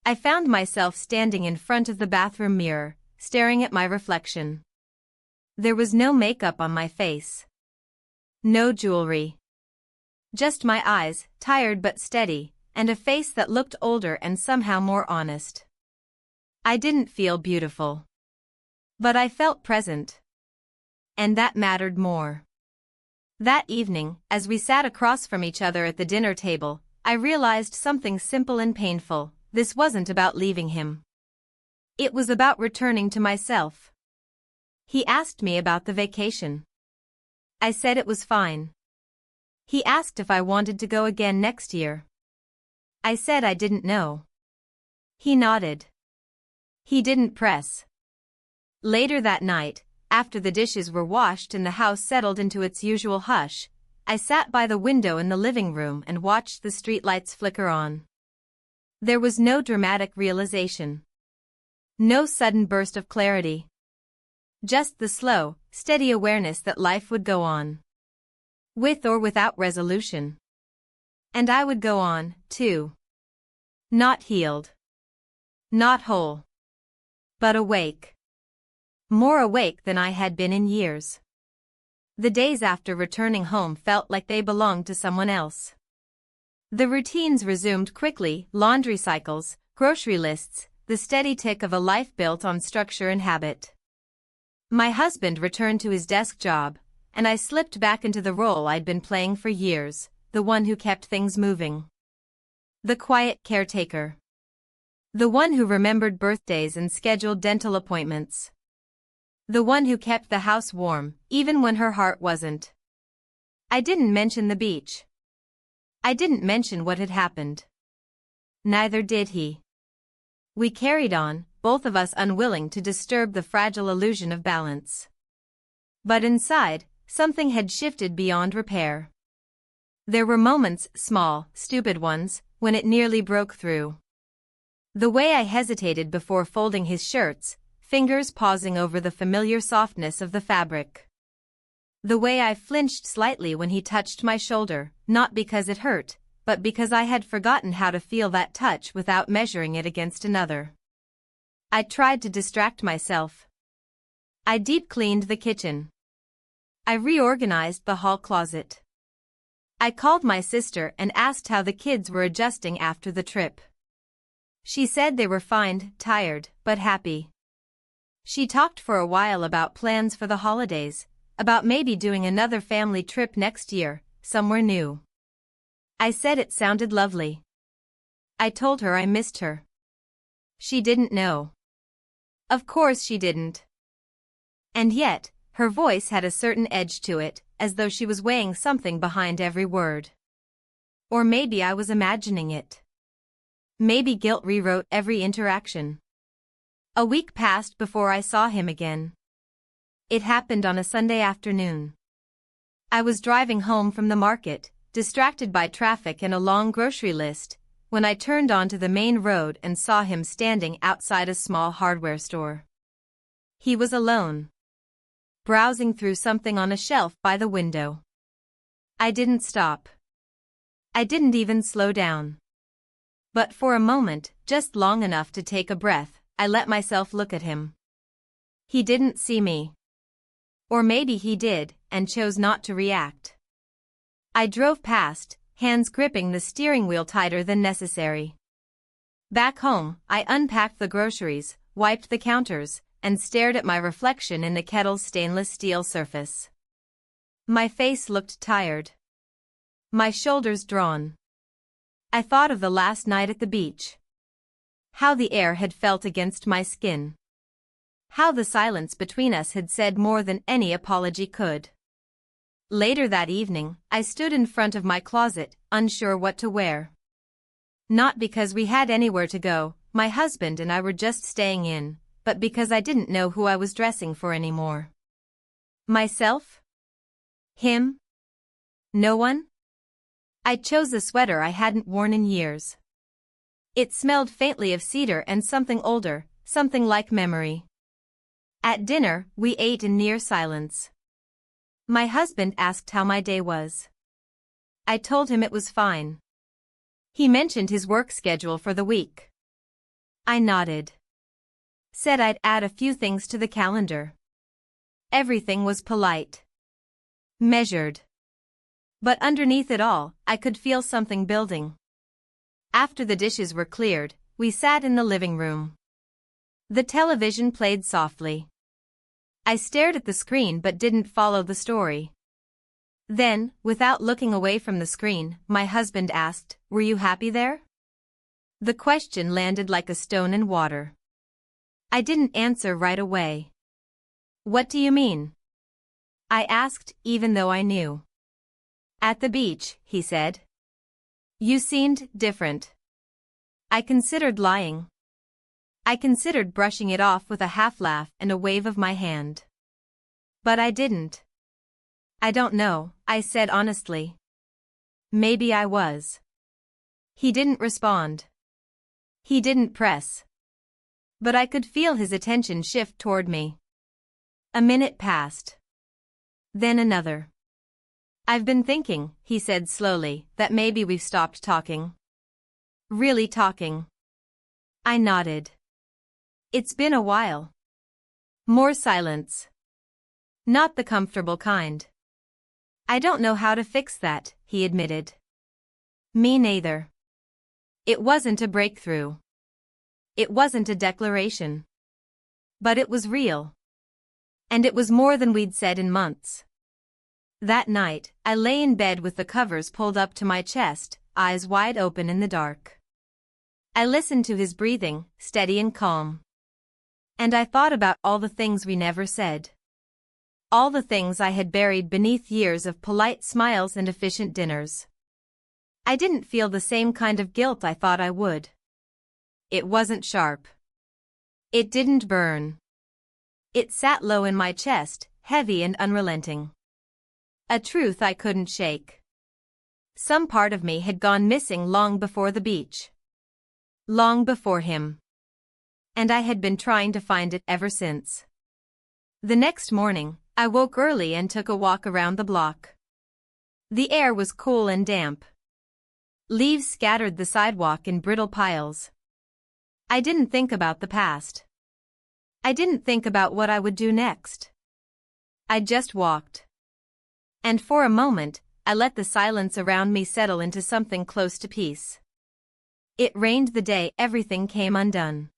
I found myself standing in front of the bathroom mirror, staring at my reflection. There was no makeup on my face. No jewelry. Just my eyes, tired but steady, and a face that looked older and somehow more honest. I didn't feel beautiful. But I felt present. And that mattered more. That evening, as we sat across from each other at the dinner table, I realized something simple and painful. This wasn't about leaving him. It was about returning to myself. He asked me about the vacation. I said it was fine. He asked if I wanted to go again next year. I said I didn't know. He nodded. He didn't press. Later that night, after the dishes were washed and the house settled into its usual hush, I sat by the window in the living room and watched the streetlights flicker on. There was no dramatic realization. No sudden burst of clarity. Just the slow, steady awareness that life would go on. With or without resolution. And I would go on, too. Not healed. Not whole. But awake. More awake than I had been in years. The days after returning home felt like they belonged to someone else. The routines resumed quickly, laundry cycles, grocery lists, the steady tick of a life built on structure and habit. My husband returned to his desk job, and I slipped back into the role I'd been playing for years, the one who kept things moving. The quiet caretaker. The one who remembered birthdays and scheduled dental appointments. The one who kept the house warm, even when her heart wasn't. I didn't mention the beach. I didn't mention what had happened. Neither did he. We carried on, both of us unwilling to disturb the fragile illusion of balance. But inside, something had shifted beyond repair. There were moments, small, stupid ones, when it nearly broke through. The way I hesitated before folding his shirts, fingers pausing over the familiar softness of the fabric. The way I flinched slightly when he touched my shoulder, not because it hurt, but because I had forgotten how to feel that touch without measuring it against another. I tried to distract myself. I deep cleaned the kitchen. I reorganized the hall closet. I called my sister and asked how the kids were adjusting after the trip. She said they were fine, tired, but happy. She talked for a while about plans for the holidays, about maybe doing another family trip next year, somewhere new. I said it sounded lovely. I told her I missed her. She didn't know. Of course she didn't. And yet, her voice had a certain edge to it, as though she was weighing something behind every word. Or maybe I was imagining it. Maybe guilt rewrote every interaction. A week passed before I saw him again. It happened on a Sunday afternoon. I was driving home from the market, distracted by traffic and a long grocery list, when I turned onto the main road and saw him standing outside a small hardware store. He was alone. Browsing through something on a shelf by the window. I didn't stop. I didn't even slow down. But for a moment, just long enough to take a breath, I let myself look at him. He didn't see me. Or maybe he did, and chose not to react. I drove past, hands gripping the steering wheel tighter than necessary. Back home, I unpacked the groceries, wiped the counters, and stared at my reflection in the kettle's stainless steel surface. My face looked tired. My shoulders drawn. I thought of the last night at the beach. How the air had felt against my skin. How the silence between us had said more than any apology could. Later that evening, I stood in front of my closet, unsure what to wear. Not because we had anywhere to go, my husband and I were just staying in, but because I didn't know who I was dressing for anymore. Myself? Him? No one? I chose a sweater I hadn't worn in years. It smelled faintly of cedar and something older, something like memory. At dinner, we ate in near silence. My husband asked how my day was. I told him it was fine. He mentioned his work schedule for the week. I nodded. Said I'd add a few things to the calendar. Everything was polite. Measured. But underneath it all, I could feel something building. After the dishes were cleared, we sat in the living room. The television played softly. I stared at the screen but didn't follow the story. Then, without looking away from the screen, my husband asked, "Were you happy there?" The question landed like a stone in water. I didn't answer right away. "What do you mean?" I asked, even though I knew. "At the beach," he said. "You seemed different." I considered lying. I considered brushing it off with a half-laugh and a wave of my hand. But I didn't. "I don't know," I said honestly. "Maybe I was." He didn't respond. He didn't press. But I could feel his attention shift toward me. A minute passed. Then another. "I've been thinking," he said slowly, "that maybe we've stopped talking." "Really talking?" I nodded. "It's been a while." More silence. Not the comfortable kind. "I don't know how to fix that," he admitted. Me neither. It wasn't a breakthrough. It wasn't a declaration. But it was real. And it was more than we'd said in months. That night, I lay in bed with the covers pulled up to my chest, eyes wide open in the dark. I listened to his breathing, steady and calm. And I thought about all the things we never said. All the things I had buried beneath years of polite smiles and efficient dinners. I didn't feel the same kind of guilt I thought I would. It wasn't sharp. It didn't burn. It sat low in my chest, heavy and unrelenting. A truth I couldn't shake. Some part of me had gone missing long before the beach. Long before him. And I had been trying to find it ever since. The next morning, I woke early and took a walk around the block. The air was cool and damp. Leaves scattered the sidewalk in brittle piles. I didn't think about the past. I didn't think about what I would do next. I just walked. And for a moment, I let the silence around me settle into something close to peace. It rained the day everything came undone.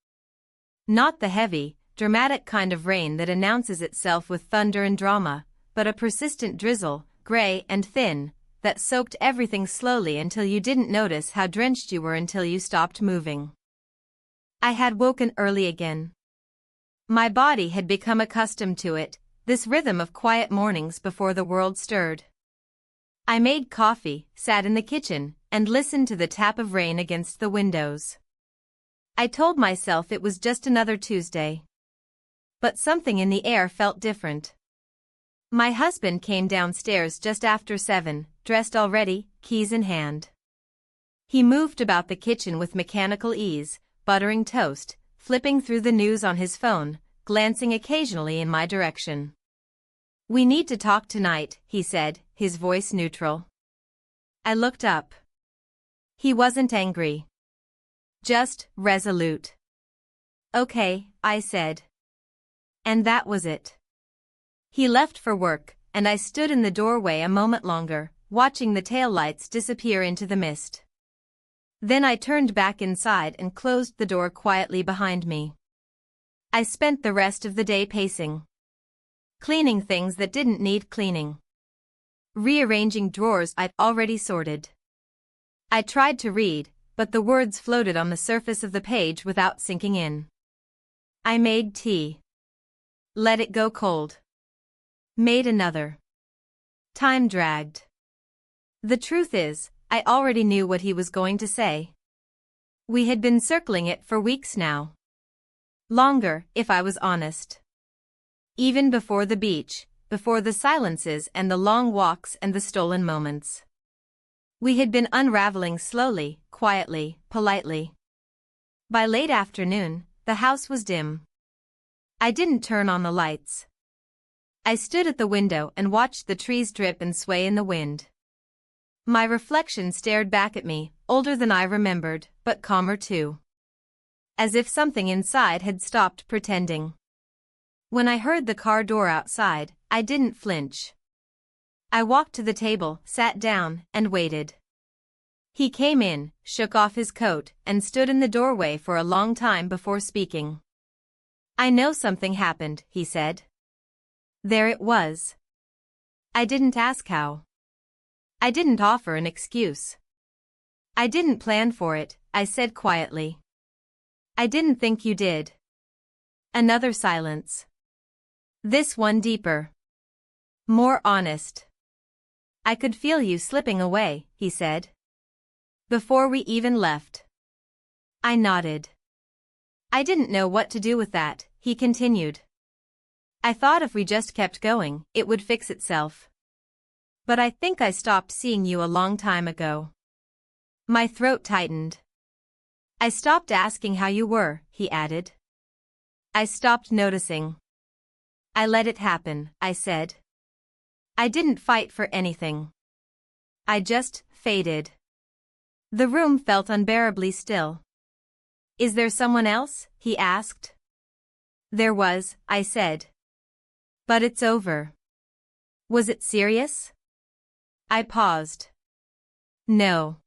Not the heavy, dramatic kind of rain that announces itself with thunder and drama, but a persistent drizzle, gray and thin, that soaked everything slowly until you didn't notice how drenched you were until you stopped moving. I had woken early again. My body had become accustomed to it, this rhythm of quiet mornings before the world stirred. I made coffee, sat in the kitchen, and listened to the tap of rain against the windows. I told myself it was just another Tuesday. But something in the air felt different. My husband came downstairs just after 7, dressed already, keys in hand. He moved about the kitchen with mechanical ease, buttering toast, flipping through the news on his phone, glancing occasionally in my direction. "We need to talk tonight," he said, his voice neutral. I looked up. He wasn't angry. Just resolute. "Okay," I said. And that was it. He left for work, and I stood in the doorway a moment longer, watching the taillights disappear into the mist. Then I turned back inside and closed the door quietly behind me. I spent the rest of the day pacing. Cleaning things that didn't need cleaning. Rearranging drawers I'd already sorted. I tried to read, but the words floated on the surface of the page without sinking in. I made tea. Let it go cold. Made another. Time dragged. The truth is, I already knew what he was going to say. We had been circling it for weeks now. Longer, if I was honest. Even before the beach, before the silences and the long walks and the stolen moments. We had been unraveling slowly, quietly, politely. By late afternoon, the house was dim. I didn't turn on the lights. I stood at the window and watched the trees drip and sway in the wind. My reflection stared back at me, older than I remembered, but calmer too. As if something inside had stopped pretending. When I heard the car door outside, I didn't flinch. I walked to the table, sat down, and waited. He came in, shook off his coat, and stood in the doorway for a long time before speaking. "I know something happened," he said. There it was. I didn't ask how. I didn't offer an excuse. I didn't plan for it, I said quietly. I didn't think you did. Another silence. This one deeper. More honest. "I could feel you slipping away," he said. "Before we even left." I nodded. "I didn't know what to do with that," he continued. "I thought if we just kept going, it would fix itself. But I think I stopped seeing you a long time ago." My throat tightened. "I stopped asking how you were," he added. "I stopped noticing. I let it happen," I said. "I didn't fight for anything. I just faded." The room felt unbearably still. "Is there someone else?" he asked. "There was," I said. "But it's over." "Was it serious?" I paused. "No.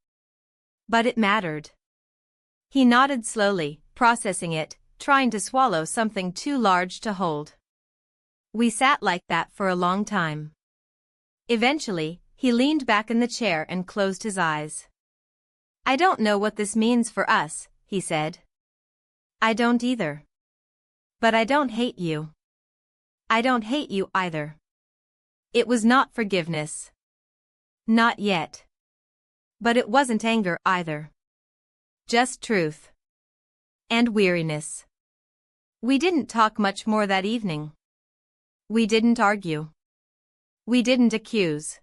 But it mattered." He nodded slowly, processing it, trying to swallow something too large to hold. We sat like that for a long time. Eventually, he leaned back in the chair and closed his eyes. "I don't know what this means for us," he said. "I don't either. But I don't hate you. I don't hate you either." It was not forgiveness. Not yet. But it wasn't anger either. Just truth. And weariness. We didn't talk much more that evening. We didn't argue. We didn't accuse.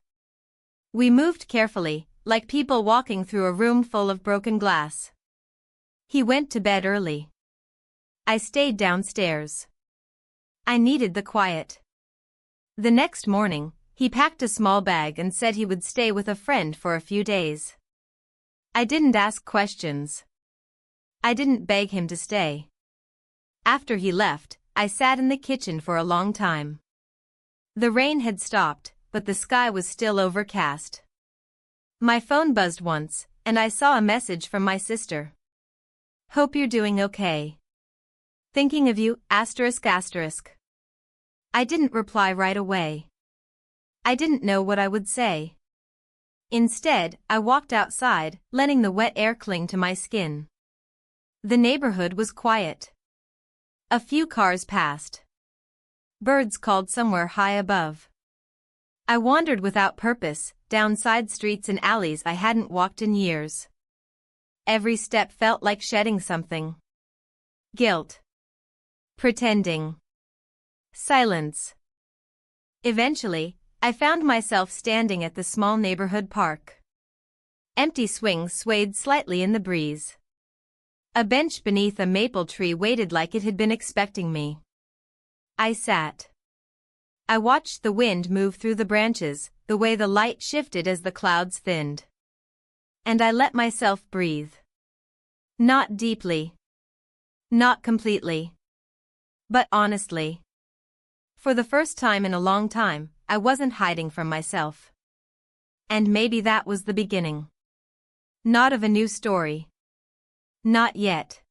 We moved carefully, like people walking through a room full of broken glass. He went to bed early. I stayed downstairs. I needed the quiet. The next morning, he packed a small bag and said he would stay with a friend for a few days. I didn't ask questions. I didn't beg him to stay. After he left, I sat in the kitchen for a long time. The rain had stopped, but the sky was still overcast. My phone buzzed once, and I saw a message from my sister. "Hope you're doing okay. Thinking of you, ****. I didn't reply right away. I didn't know what I would say. Instead, I walked outside, letting the wet air cling to my skin. The neighborhood was quiet. A few cars passed. Birds called somewhere high above. I wandered without purpose, down side streets and alleys I hadn't walked in years. Every step felt like shedding something. Guilt. Pretending. Silence. Eventually, I found myself standing at the small neighborhood park. Empty swings swayed slightly in the breeze. A bench beneath a maple tree waited like it had been expecting me. I sat. I watched the wind move through the branches, the way the light shifted as the clouds thinned. And I let myself breathe. Not deeply. Not completely. But honestly. For the first time in a long time, I wasn't hiding from myself. And maybe that was the beginning. Not of a new story. Not yet.